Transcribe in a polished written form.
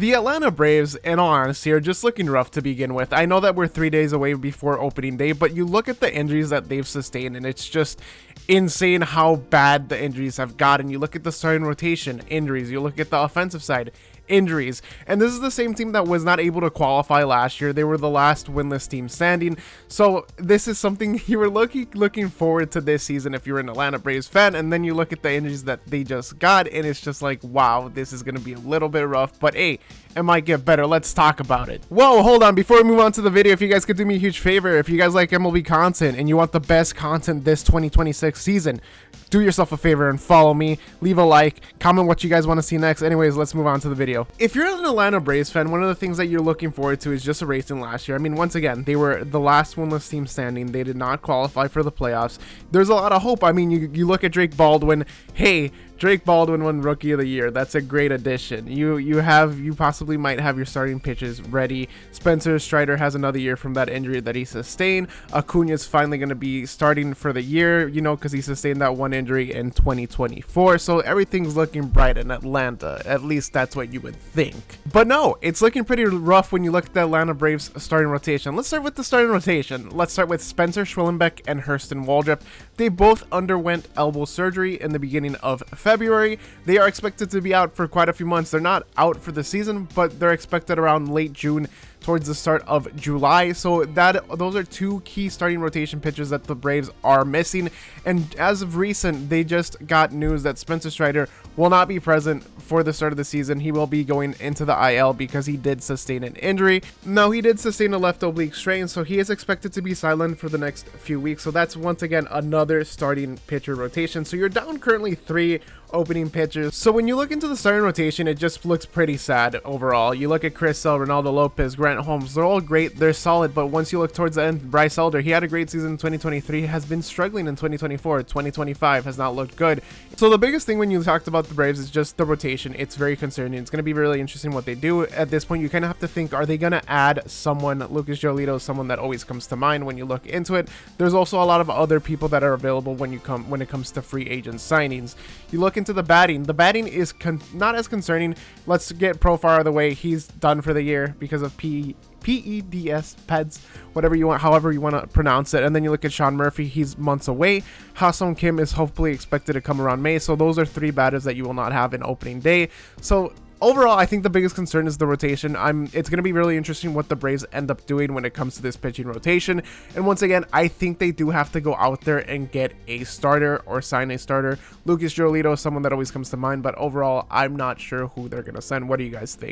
The Atlanta Braves, in all honesty, are just looking rough to begin with. I know that we're 3 days away before opening day, but you look at the injuries that they've sustained, and it's just insane how bad the injuries have gotten. You look at the starting rotation, injuries. You look at the offensive side, injuries. And this is the same team that was not able to qualify last year. They were the last winless team standing. So this is something you were looking forward to this season if you're an Atlanta Braves fan. And then you look at the injuries that they just got, and it's just like, wow, this is going to be a little bit rough. But hey, it might get better. Let's talk about it. Whoa, hold on. Before we move on to the video, if you guys could do me a huge favor, if you guys like MLB content and you want the best content this 2026 season, do yourself a favor and follow me, leave a like, comment what you guys want to see next. Anyways, let's move on to the video. If you're an Atlanta Braves fan, one of the things that you're looking forward to is just erasing last year. I mean, once again, they were the last winless team standing. They did not qualify for the playoffs. There's a lot of hope. I mean, you look at Drake Baldwin. Hey, Drake Baldwin won Rookie of the Year. That's a great addition. You possibly might have your starting pitches ready. Spencer Strider has another year from that injury that he sustained. Acuna's finally going to be starting for the year, you know, because he sustained that one injury in 2024. So everything's looking bright in Atlanta. At least that's what you would think. But no, it's looking pretty rough when you look at the Atlanta Braves starting rotation. Let's start with the starting rotation. Let's start with Spencer Schwellenbeck and Hurston Waldrep. They both underwent elbow surgery in the beginning of February. They are expected to be out for quite a few months. They're not out for the season, but they're expected around late June towards the start of July. So those are two key starting rotation pitchers that the Braves are missing. And as of recent, they just got news that Spencer Strider will not be present for the start of the season. He will be going into the IL because he did sustain an injury. Now, he did sustain a left oblique strain, so he is expected to be silent for the next few weeks. So that's once again another starting pitcher rotation. So you're down currently 3 opening pitchers. So when you look into the starting rotation, it just looks pretty sad overall. You look at Chris Sale, Ronaldo Lopez, Grant Holmes, they're all great, they're solid, but once you look towards the end, Bryce Elder, he had a great season in 2023, has been struggling in 2024, 2025 has not looked good. So the biggest thing when you talked about the Braves is just the rotation. It's very concerning. It's going to be really interesting what they do. At this point, you kind of have to think, are they going to add someone? Lucas Giolito, someone that always comes to mind when you look into it. There's also a lot of other people that are available when it comes to free agent signings. You look into the batting. The batting is not as concerning. Let's get Profar out of the way. He's done for the year because of PEDS, whatever you want, however you want to pronounce it. And then you look at Sean Murphy, he's months away. Ha-Seong Kim is hopefully expected to come around May. So those are 3 batters that you will not have in opening day. So overall, I think the biggest concern is the rotation. It's going to be really interesting what the Braves end up doing when it comes to this pitching rotation. And once again, I think they do have to go out there and get a starter or sign a starter. Lucas Giolito is someone that always comes to mind, but overall, I'm not sure who they're going to send. What do you guys think?